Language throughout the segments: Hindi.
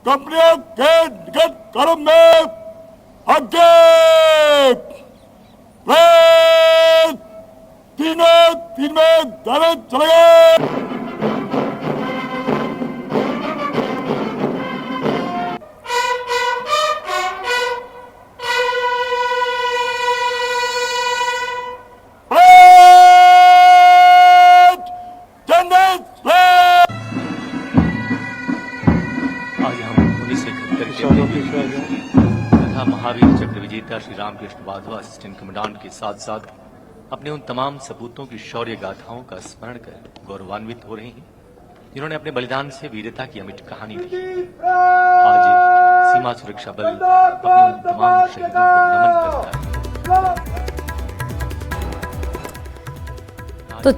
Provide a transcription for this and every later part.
कंपनियों के निकट कर्म में आगे तीन में दाने चलेगा। तथा महावीर चक्र विजेता श्री रामकृष्ण वाधवा असिस्टेंट कमांडेंट के साथ साथ अपने उन तमाम सपूतों की शौर्य गाथाओं का स्मरण कर गौरवान्वित हो रहे हैं जिन्होंने अपने बलिदान से वीरता की अमिट कहानी लिखी। आज सीमा सुरक्षा बल अपने उन तमाम शहीदों को नमन करता है। तो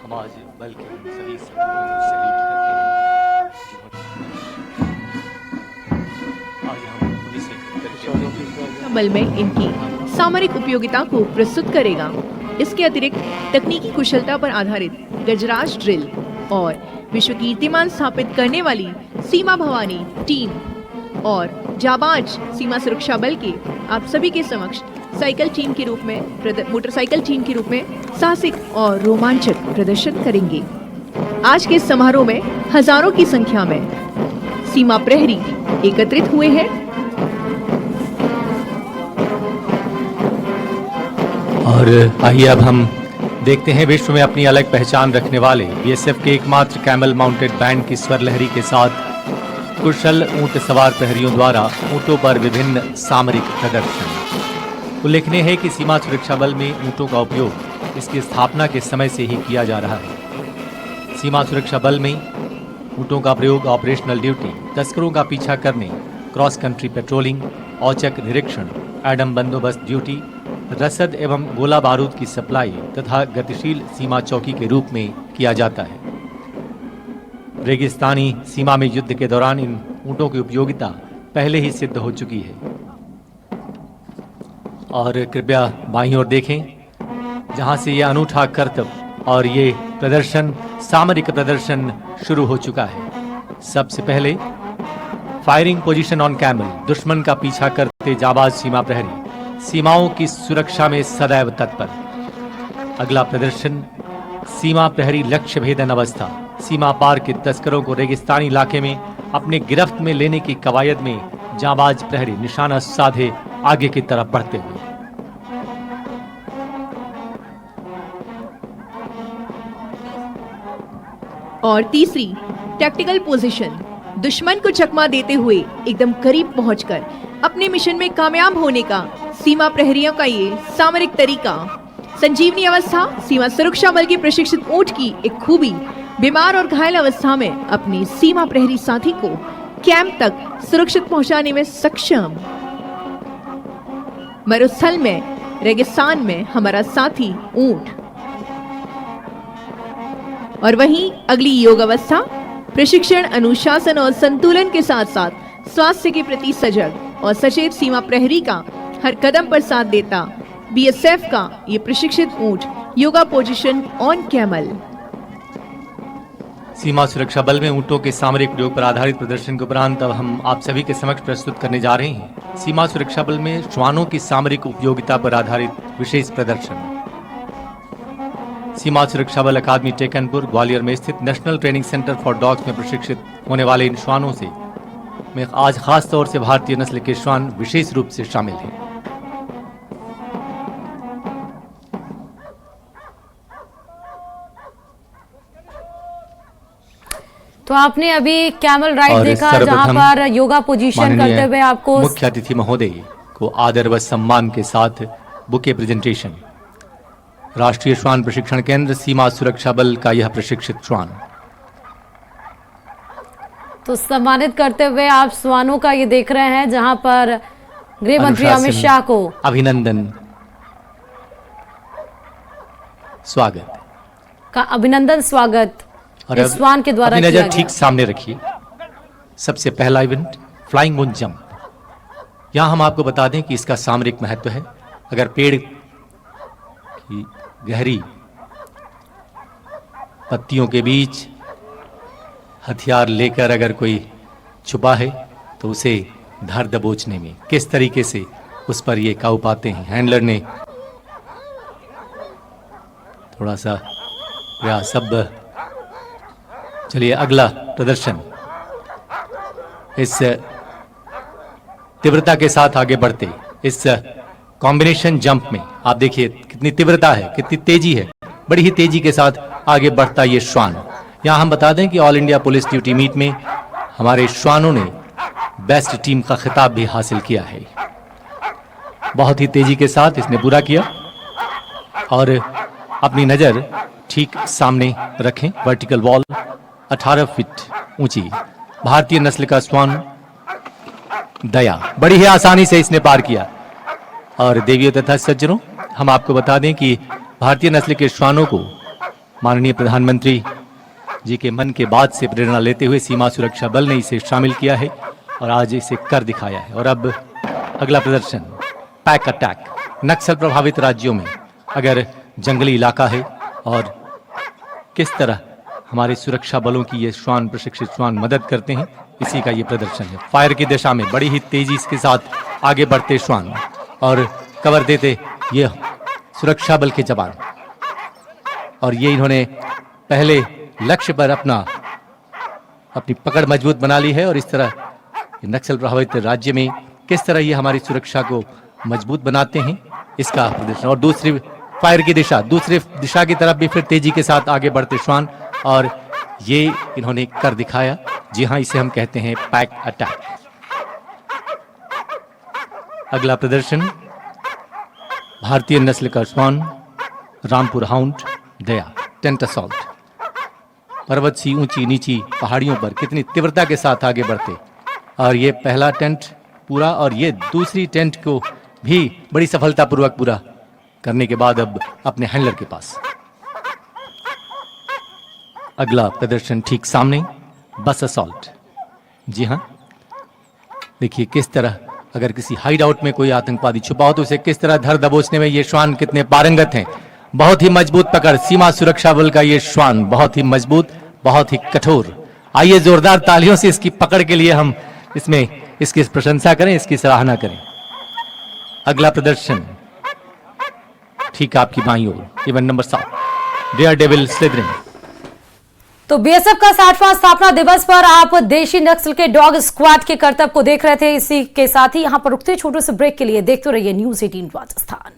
हम आज बल के उन सभी सपूतों को सैल्यूट करते हैं बल में इनकी सामरिक उपयोगिता को प्रस्तुत करेगा। इसके अतिरिक्त तकनीकी कुशलता पर आधारित गजराज ड्रिल और विश्व कीर्तिमान स्थापित करने वाली सीमा भवानी टीम और जाबाज सीमा सुरक्षा बल के आप सभी के समक्ष साइकिल टीम के रूप में मोटरसाइकिल टीम के रूप में साहसिक और रोमांचक प्रदर्शन करेंगे। आज के समारोह में हजारों की संख्या में सीमा प्रहरी एकत्रित हुए हैं और आइए अब हम देखते हैं विश्व में अपनी अलग पहचान रखने वाले बीएसएफ के एकमात्र कैमल माउंटेड बैंड की स्वर लहरी के साथ कुशल ऊंट सवार प्रहरियों द्वारा ऊंटों पर विभिन्न सामरिक प्रदर्शन। उल्लेखनीय है कि सीमा सुरक्षा बल में ऊंटों का उपयोग इसकी स्थापना के समय से ही किया जा रहा है। सीमा सुरक्षा बल में ऊंटों का प्रयोग ऑपरेशनल ड्यूटी, तस्करों का पीछा करने, क्रॉस कंट्री पेट्रोलिंग, औचक निरीक्षण, एडम बंदोबस्त ड्यूटी, रसद एवं गोला बारूद की सप्लाई तथा गतिशील सीमा चौकी के रूप में किया जाता है। रेगिस्तानी सीमा में युद्ध के दौरान इन ऊंटों की उपयोगिता पहले ही सिद्ध हो चुकी है। और कृपया बाईं ओर देखें जहां से यह अनूठा करतब और ये प्रदर्शन सामरिक प्रदर्शन शुरू हो चुका है। सबसे पहले फायरिंग पोजीशन ऑन कैमल, दुश्मन का पीछा करते जाबाज सीमा प्रहरी सीमाओं की सुरक्षा में सदैव तत्पर। अगला प्रदर्शन सीमा प्रहरी लक्ष्य भेदन अवस्था, सीमा पार के तस्करों को रेगिस्तानी इलाके में अपने गिरफ्त में लेने की कवायद में जाबाज प्रहरी निशाना साधे आगे की तरफ बढ़ते हुए। और तीसरी टैक्टिकल पोजीशन, दुश्मन को चकमा देते हुए एकदम करीब पहुंचकर अपने मिशन में कामयाब होने का सीमा प्रहरियों का ये सामरिक तरीका। संजीवनी अवस्था, सीमा सुरक्षा बल के प्रशिक्षित ऊंट की एक खूबी बीमार और घायल अवस्था में अपनी सीमा प्रहरी साथी को कैंप तक सुरक्षित पहुंचाने में सक्षम। मरुस्थल में, रेगिस्तान में हमारा साथी ऊंट। और वहीं अगली योग अवस्था, प्रशिक्षण, अनुशासन और संतुलन के साथ साथ स्वास्थ्य के प्रति सजग और सचेत सीमा प्रहरी का हर कदम पर साथ देता बीएसएफ का ये प्रशिक्षित ऊंट योगा पोजीशन ऑन कैमल। सीमा सुरक्षा बल में ऊंटों के सामरिक प्रयोग पर आधारित प्रदर्शन के उपरांत अब हम आप सभी के समक्ष प्रस्तुत करने जा रहे हैं सीमा सुरक्षा बल में श्वानों की सामरिक उपयोगिता पर आधारित विशेष प्रदर्शन। सीमा सुरक्षा बल अकादमी टेकनपुर ग्वालियर में स्थित national training centre for dogs में प्रशिक्षित होने वाले इन श्वानों से में आज खास तौर से भारतीय नस्ल के श्वान विशेष रूप से शामिल हैं। तो आपने अभी कैमल राइड देखा जहां पर योगा पोजीशन करते हुए आपको मुख्य अतिथि महोदय को आदर व सम्मान के साथ बुके प्रेजेंटेशन। राष्ट्रीय श्वान प्रशिक्षण केंद्र सीमा सुरक्षा बल का यह प्रशिक्षित श्वान। तो सम्मानित करते हुए आप श्वानों का ये देख रहे हैं जहां पर गृह मंत्री अमित शाह को अभिनंदन स्वागत का अभिनंदन स्वागत और इस श्वान के द्वारा अपनी नजर ठीक सामने रखिए। सबसे पहला इवेंट फ्लाइंग मून जंप। यहां हम आपको बता दें कि इसका सामरिक महत्व है। अगर पेड़ की गहरी पत्तियों के बीच हथियार लेकर अगर कोई छुपा है तो उसे धर दबोचने में किस तरीके से उस पर ये काबू पाते हैं। हैंडलर ने थोड़ा सा प्रयास। अब चलिए अगला प्रदर्शन। इस तीव्रता के साथ आगे बढ़ते इस कॉम्बिनेशन जंप में आप देखिए कितनी तीव्रता है, कितनी तेजी है, बड़ी ही तेजी के साथ आगे बढ़ता ये श्वान। यहां हम बता दें कि all India police duty meet में हमारे श्वानों ने बेस्ट टीम का खिताब भी हासिल किया है। बहुत ही तेजी के साथ इसने पूरा किया और अपनी नजर ठीक सामने रखें। वर्टिकल वॉल 18 फीट ऊंची भारतीय नस्ल का श्वान दया बड़ी ही आसानी से इसने पार किया। और देवियों तथा सज्जनों, हम आपको बता दें कि भारतीय नस्ल के श्वानों को माननीय प्रधानमंत्री जी के मन के बात से प्रेरणा लेते हुए सीमा सुरक्षा बल ने इसे शामिल किया है और आज इसे कर दिखाया है। और अब अगला प्रदर्शन पैक अटैक। नक्सल प्रभावित राज्यों में अगर जंगली इलाका है और किस तरह हमारे सुरक्षा बलों की ये श्वान, प्रशिक्षित श्वान मदद करते हैं, इसी का ये प्रदर्शन है। फायर की दिशा में बड़ी ही तेजी के साथ आगे बढ़ते श्वान और कवर देते ये सुरक्षा बल के जवान। और ये इन्होंने पहले लक्ष्य पर अपनी पकड़ मजबूत बना ली है और इस तरह नक्सल प्रभावित राज्य में किस तरह ये हमारी सुरक्षा को मजबूत बनाते हैं, इसका प्रदर्शन। और दूसरी फायर की दिशा, दूसरी दिशा की तरफ भी फिर तेजी के साथ आगे बढ़ते श्वान और ये इन्होंने कर दिखाया। जी हां, इसे हम कहते हैं पैक अटैक। अगला प्रदर्शन भारतीय नस्ल का श्वान रामपुर हाउंड दया टेंट असॉल्ट। पर्वत सी ऊंची नीची पहाड़ियों पर कितनी तीव्रता के साथ आगे बढ़ते और ये पहला टेंट पूरा और ये दूसरी टेंट को भी बड़ी सफलतापूर्वक पूरा करने के बाद अब अपने हैंडलर के पास। अगला प्रदर्शन ठीक सामने बस असॉल्ट। जी हां, देखिए किस तरह अगर किसी हाइड आउट में कोई आतंकवादी छुपा हो तो उसे किस तरह धर दबोचने में ये श्वान कितने पारंगत हैं। बहुत ही मजबूत पकड़, सीमा सुरक्षा बल का ये श्वान बहुत ही मजबूत, बहुत ही कठोर। आइए जोरदार तालियों से इसकी पकड़ के लिए हम इसकी प्रशंसा करें, इसकी सराहना करें। अगला प्रदर्शन ठीक आपकी बाईं ओर, event number 7 dare devil slithering. तो बीएसएफ का 60वां स्थापना दिवस पर आप देशी नक्सल के डॉग स्क्वाड के करतब को देख रहे थे। इसी के साथ ही यहां पर रुकते छोटे से ब्रेक के लिए देखते रहिए न्यूज़ 18 राजस्थान।